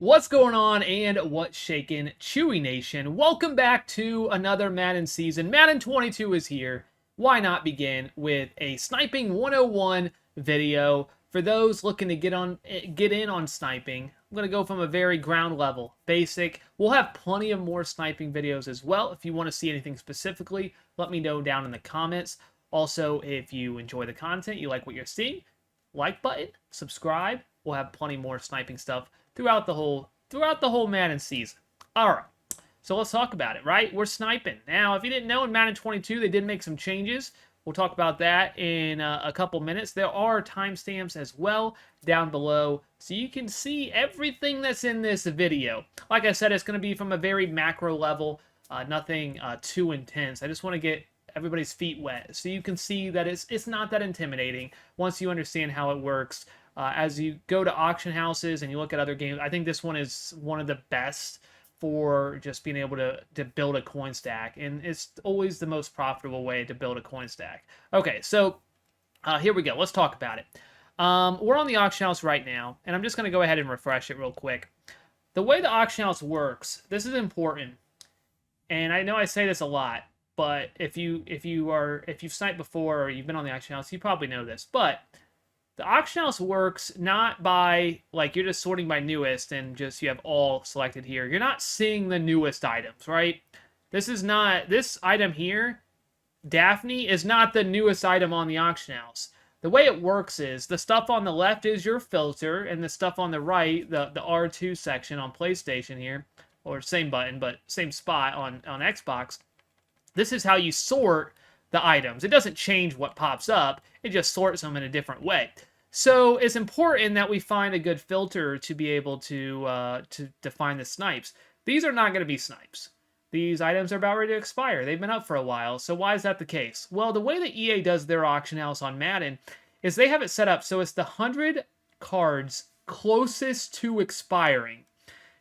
What's going on and what's shaking, Chewy Nation? Welcome back to another Madden season. Madden 22 is here. Why not begin with a Sniping 101 video for those looking to get in on sniping? I'm going to go from a very ground level, basic. We'll have plenty of more sniping videos as well. If you want to see anything specifically, let me know down in the comments. Also, if you enjoy the content, you like what you're seeing, like button, subscribe. We'll have plenty more sniping stuff throughout the whole Madden season. All right, so let's talk about it. Right, we're sniping now. If you didn't know, in Madden 22 they did make some changes. We'll talk about that in a couple minutes. There are timestamps as well down below, so you can see everything that's in this video. Like I said, it's going to be from a very macro level, nothing too intense. I just want to get everybody's feet wet so you can see that it's not that intimidating once you understand how it works. As you go to auction houses and you look at other games, I think this one is one of the best for just being able to build a coin stack, and it's always the most profitable way to build a coin stack. Okay, so here we go. Let's talk about it. We're on the auction house right now, and I'm just going to go ahead and refresh it real quick. The way the auction house works, this is important, and I know I say this a lot, but if you've sniped before or you've been on the auction house, you probably know this, but the auction house works not by, like, you're just sorting by newest and just you have all selected here. You're not seeing the newest items, right? This item here, Daphne, is not the newest item on the auction house. The way it works is the stuff on the left is your filter, and the stuff on the right, the R2 section on PlayStation here, or same button, but same spot on Xbox, this is how you sort the items. It doesn't change what pops up, it just sorts them in a different way. So it's important that we find a good filter to be able to define the snipes. These are not going to be snipes. These items are about ready to expire. They've been up for a while. So why is that the case? Well, the way that EA does their auction house on Madden is they have it set up so it's the 100 cards closest to expiring.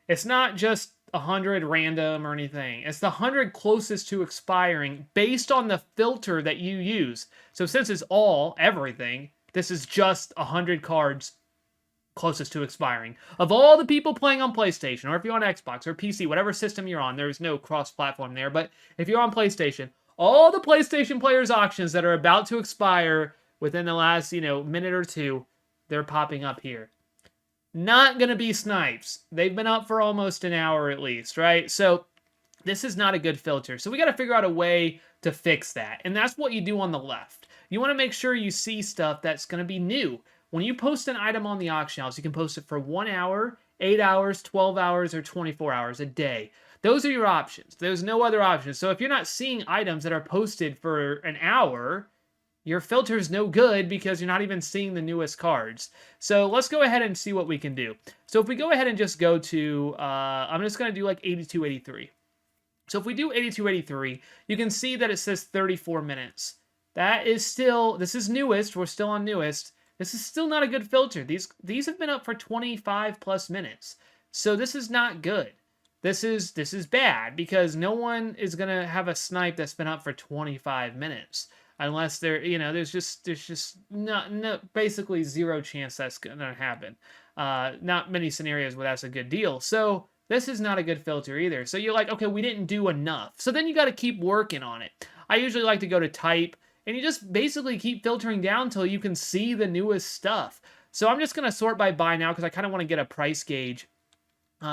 It's not just 100 random or anything. It's the 100 closest to expiring based on the filter that you use. So since it's everything, this is just 100 cards closest to expiring. Of all the people playing on PlayStation, or if you're on Xbox or PC, whatever system you're on, there's no cross-platform there, but if you're on PlayStation, all the PlayStation players' auctions that are about to expire within the last, minute or two, they're popping up here. Not going to be snipes. They've been up for almost an hour at least, right? So this is not a good filter. So we got to figure out a way to fix that. And that's what you do on the left. You want to make sure you see stuff that's going to be new. When you post an item on the auction house, you can post it for 1 hour, 8 hours, 12 hours, or 24 hours a day. Those are your options. There's no other options. So if you're not seeing items that are posted for an hour, your filter's no good because you're not even seeing the newest cards. So let's go ahead and see what we can do. So if we go ahead and just go to, I'm just going to do like 8283. So if we do 8283, you can see that it says 34 minutes. That is still, this is newest, we're still on newest. This is still not a good filter. These have been up for 25 plus minutes. So this is not good. This is bad because no one is going to have a snipe that's been up for 25 minutes. Unless there's just no basically zero chance that's gonna happen. Not many scenarios where that's a good deal. So this is not a good filter either. So you're like, okay, we didn't do enough. So then you got to keep working on it. I usually like to go to type, and you just basically keep filtering down until you can see the newest stuff. So I'm just gonna sort by buy now because I kind of want to get a price gauge.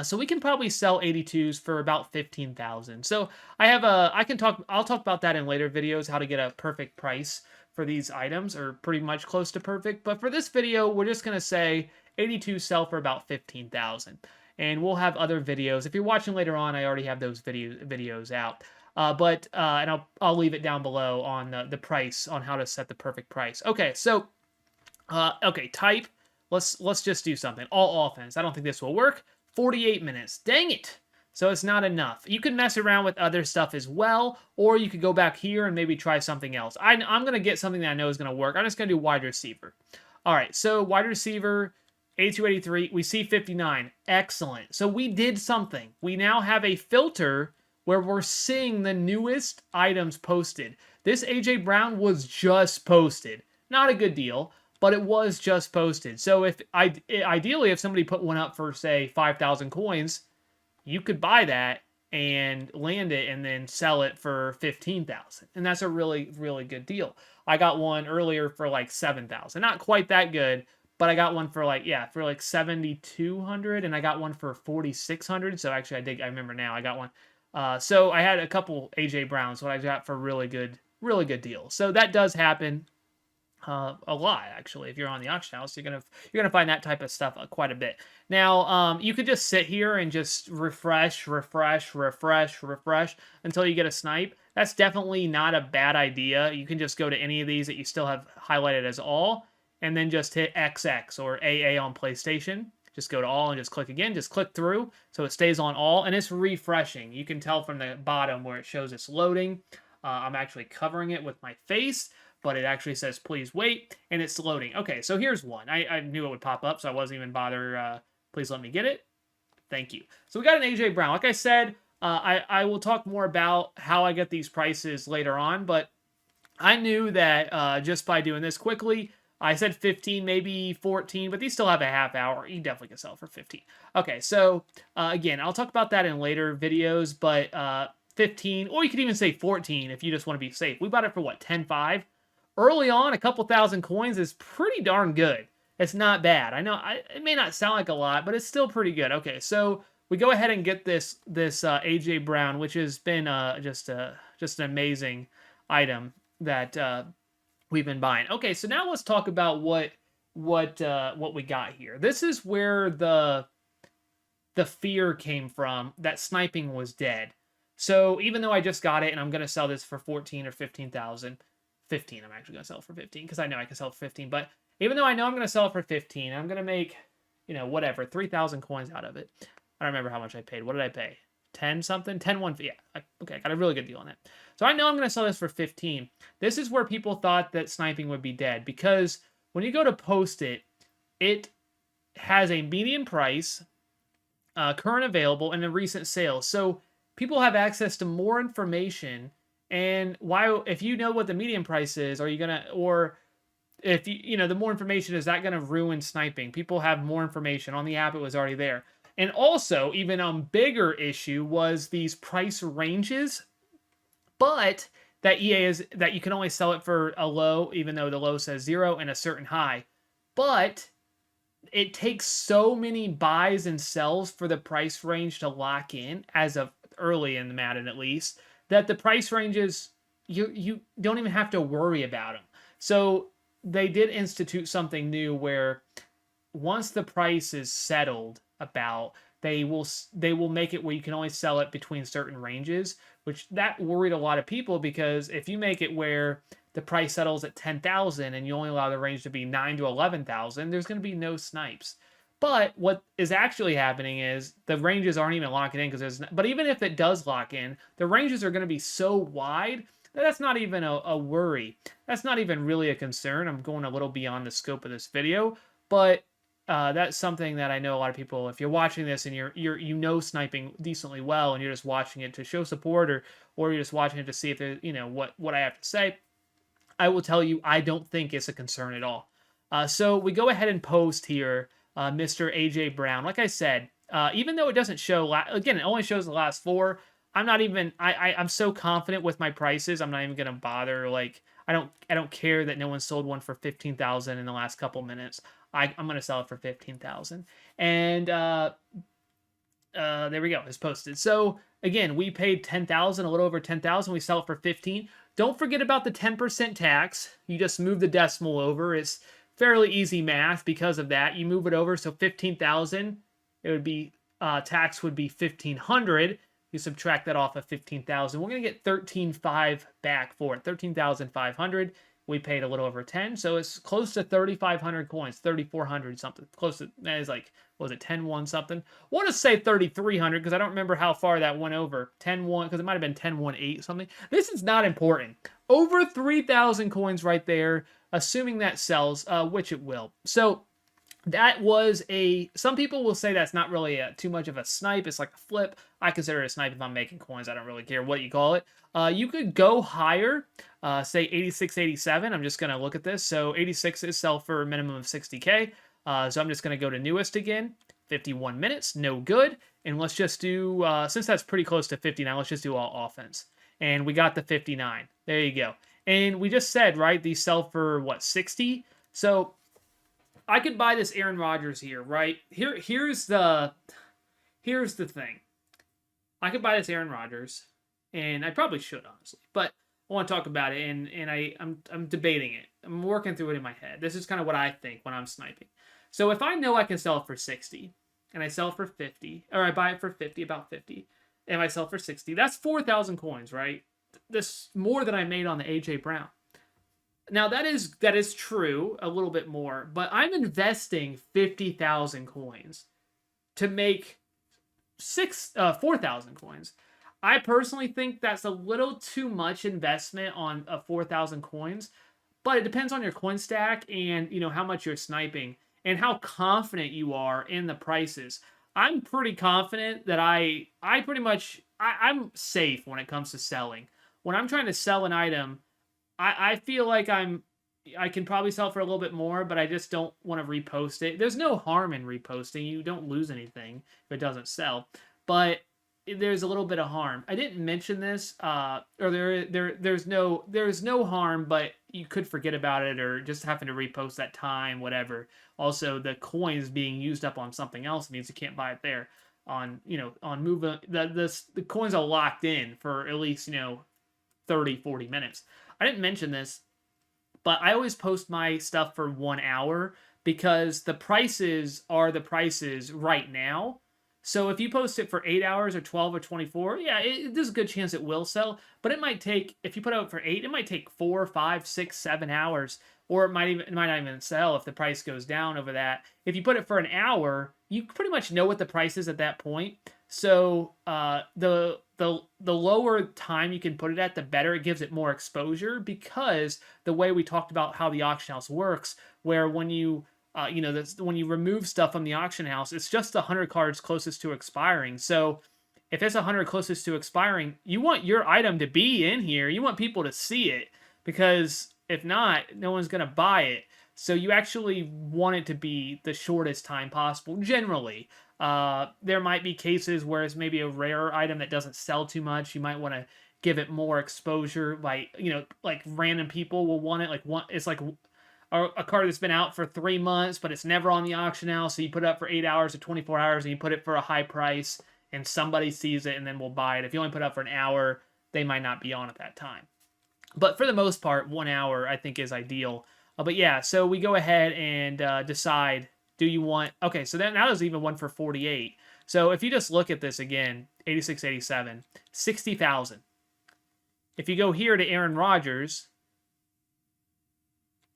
So we can probably sell 82s for about 15,000. So I'll talk about that in later videos, how to get a perfect price for these items, or pretty much close to perfect. But for this video, we're just going to say 82 sell for about 15,000. And we'll have other videos. If you're watching later on, I already have those videos out. And I'll leave it down below on the price, on how to set the perfect price. Okay, so, type. Let's just do something. All offense. I don't think this will work. 48 minutes. Dang it. So it's not enough. You can mess around with other stuff as well, or you could go back here and maybe try something else. I'm going to get something that I know is going to work. I'm just going to do wide receiver. All right, so wide receiver, 8283, we see 59. Excellent. So we did something. We now have a filter where we're seeing the newest items posted. This A.J. Brown was just posted. Not a good deal. but it was just posted. So ideally, if somebody put one up for, say, 5,000 coins, you could buy that and land it and then sell it for 15,000. And that's a really, really good deal. I got one earlier for like 7,000. Not quite that good, but I got one for like, yeah, for like 7,200, and I got one for 4,600. So actually I remember now I got one. So I had a couple AJ Browns, what I got for really good deals. So that does happen a lot, actually. If you're on the auction house, you're gonna find that type of stuff quite a bit. Now, you could just sit here and just refresh until you get a snipe. That's definitely not a bad idea. You can just go to any of these that you still have highlighted as all, and then just hit XX or AA on PlayStation. Just go to all and just click again. Just click through so it stays on all, and it's refreshing. You can tell from the bottom where it shows it's loading. I'm actually covering it with my face, but it actually says please wait, and it's loading. Okay, so here's one. I knew it would pop up, so I wasn't even bother. Please let me get it. Thank you. So we got an AJ Brown. Like I said, I will talk more about how I get these prices later on, but I knew that just by doing this quickly, I said 15, maybe 14, but these still have a half hour. You definitely can sell for 15. Okay, so again, I'll talk about that in later videos, but 15, or you could even say 14 if you just want to be safe. We bought it for what, 10.5? Early on, a couple thousand coins is pretty darn good. It's not bad. I know it may not sound like a lot, but it's still pretty good. Okay, so we go ahead and get this AJ Brown, which has been just an amazing item that we've been buying. Okay, so now let's talk about what we got here. This is where the fear came from that sniping was dead. So even though I just got it and I'm gonna sell this for 14 or 15,000. 15, I'm actually going to sell it for 15 because I know I can sell it for 15. But even though I know I'm going to sell it for 15, I'm going to make, whatever, 3,000 coins out of it. I don't remember how much I paid. What did I pay? 10 something? 10 1. Yeah. Okay, I got a really good deal on that. So I know I'm going to sell this for 15. This is where people thought that sniping would be dead, because when you go to post it, it has a median price, current available, and a recent sales. So people have access to more information. And if you know what the median price is, or if the more information, is that gonna ruin sniping? People have more information on the app; it was already there. And also, even a bigger issue was these price ranges, but that EA is that you can only sell it for a low, even though the low says 0, and a certain high. But it takes so many buys and sells for the price range to lock in, as of early in the Madden at least, that the price ranges, you don't even have to worry about them. So they did institute something new where once the price is settled about, they will make it where you can only sell it between certain ranges, which that worried a lot of people, because if you make it where the price settles at 10,000 and you only allow the range to be 9 to 11,000, there's going to be no snipes. But what is actually happening is the ranges aren't even locking in, but even if it does lock in, the ranges are going to be so wide that that's not even a worry. That's not even really a concern. I'm going a little beyond the scope of this video, but that's something that I know a lot of people, if you're watching this and you sniping decently well and you're just watching it to show support, or you're just watching it to see if there's, what I have to say, I will tell you I don't think it's a concern at all. So we go ahead and post here Mr. AJ Brown. Like I said, even though it doesn't show, again, it only shows the last 4. I'm so confident with my prices. I'm not even gonna bother. Like, I don't care that no one sold one for 15,000 in the last couple minutes. I'm gonna sell it for 15,000. And there we go. It's posted. So again, we paid 10,000, a little over 10,000. We sell it for 15. Don't forget about the 10% tax. You just move the decimal over. It's fairly easy math because of that. You move it over, so 15,000, it would be tax would be 1,500. You subtract that off of 15,000. We're gonna get 13,500 back for it. 13,500. We paid a little over 10, so it's close to 3,500 coins, 3,400 something. Close to that is like, what was it, 10-1 something? I want to say 3,300 because I don't remember how far that went over. 10-1 because it might have been 10-1-8 something. This is not important. Over 3,000 coins right there, assuming that sells, which it will. So That was some people will say that's not really too much of a snipe. It's like a flip. I consider it a snipe if I'm making coins. I don't really care what you call it. You could go higher, say 86, 87. I'm just going to look at this. So 86 is sell for a minimum of 60K. So I'm just going to go to newest again. 51 minutes, no good. And let's just do, since that's pretty close to 59, let's just do all offense. And we got the 59. There you go. And we just said, right, these sell for what, 60? So I could buy this Aaron Rodgers here, right? Here's the thing. I could buy this Aaron Rodgers, and I probably should, honestly, but I want to talk about it, and I'm debating it. I'm working through it in my head. This is kind of what I think when I'm sniping. So if I know I can sell it for 60, and I sell it for 50, or I buy it for 50, about 50, and I sell it for 60, that's 4,000 coins, right? This more than I made on the AJ Brown. Now that is true, a little bit more, but I'm investing 50,000 coins to make 4,000 coins. I personally think that's a little too much investment on 4,000 coins, but it depends on your coin stack and how much you're sniping and how confident you are in the prices. I'm pretty confident that I'm safe when it comes to selling. When I'm trying to sell an item, I feel like I can probably sell for a little bit more, but I just don't want to repost it. There's no harm in reposting. You don't lose anything if it doesn't sell. But there's a little bit of harm. I didn't mention this, or there's no harm, but you could forget about it or just having to repost that time, whatever. Also, the coins being used up on something else means you can't buy it there. On move the coins are locked in for at least 30, 40 minutes. I didn't mention this, but I always post my stuff for 1 hour because the prices are the prices right now. So if you post it for 8 hours or 12 or 24, yeah, there's a good chance it will sell. But it might take, if you put it out for 8, it might take 4, 5, 6, 7 hours, or it might not even sell if the price goes down over that. If you put it for an hour, you pretty much know what the price is at that point. So the lower time you can put it at, the better. It gives it more exposure because the way we talked about how the auction house works, where when you when you remove stuff from the auction house, it's just 100 cards closest to expiring. So if it's 100 closest to expiring, you want your item to be in here. You want people to see it because if not, no one's going to buy it. So you actually want it to be the shortest time possible, generally. There might be cases where it's maybe a rare item that doesn't sell too much. You might want to give it more exposure. Like random people will want it. It's like a card that's been out for 3 months, but it's never on the auction house. So you put it up for 8 hours or 24 hours, and you put it for a high price, and somebody sees it and then will buy it. If you only put it up for an hour, they might not be on at that time. But for the most part, 1 hour I think is ideal. But yeah, so we go ahead and decide. Do you want... Okay, so now there's even one for 48. So if you just look at this again, 86, 87, 60,000. If you go here to Aaron Rodgers...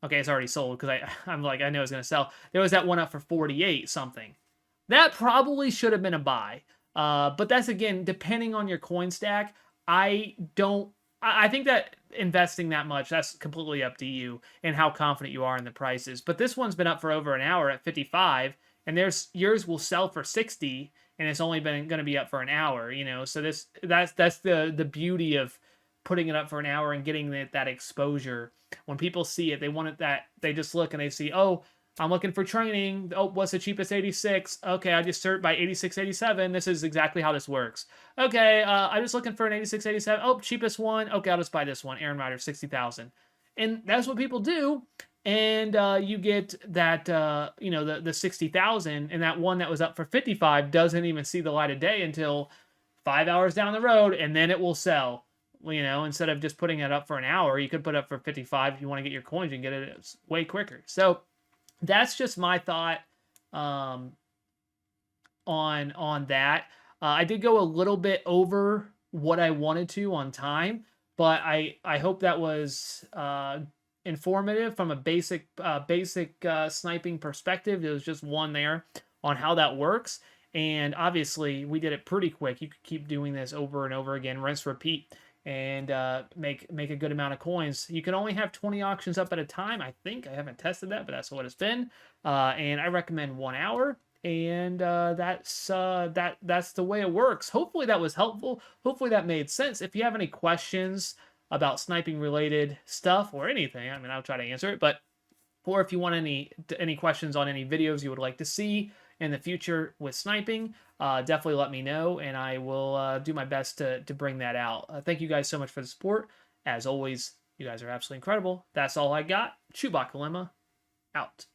Okay, it's already sold because I'm like, I know it's going to sell. There was that one up for 48 something. That probably should have been a buy. But that's, again, depending on your coin stack. I think that investing that much, that's completely up to you and how confident you are in the prices. But this one's been up for over an hour at 55, and yours will sell for 60, and it's only been going to be up for an hour. So that's the beauty of putting it up for an hour and getting that exposure. When people see it, they just look and they see, oh, I'm looking for training. Oh, what's the cheapest 86? Okay, I just searched by 86, 87. This is exactly how this works. Okay, I'm just looking for an 86, 87. Oh, cheapest one. Okay, I'll just buy this one. Aaron Rodgers, 60,000. And that's what people do. And you get that, the 60,000. And that one that was up for 55 doesn't even see the light of day until 5 hours down the road. And then it will sell. Instead of just putting it up for an hour, you could put it up for 55 if you want to get your coins and get it way quicker. So that's just my thought on that. I did go a little bit over what I wanted to on time, but I hope that was informative from a basic sniping perspective. There was just one there on how that works. And obviously, we did it pretty quick. You could keep doing this over and over again, rinse, repeat. and make a good amount of coins. You can only have 20 auctions up at a time, I think. I haven't tested that, but that's what it's been. And I recommend 1 hour. And that's the way it works. Hopefully that was helpful. Hopefully that made sense. If you have any questions about sniping related stuff or anything, I mean, I'll try to answer it. But or if you want any questions on any videos you would like to see in the future with sniping, definitely let me know, and I will do my best to bring that out. Thank you guys so much for the support. As always, you guys are absolutely incredible. That's all I got. ChewbaccaLemma, out.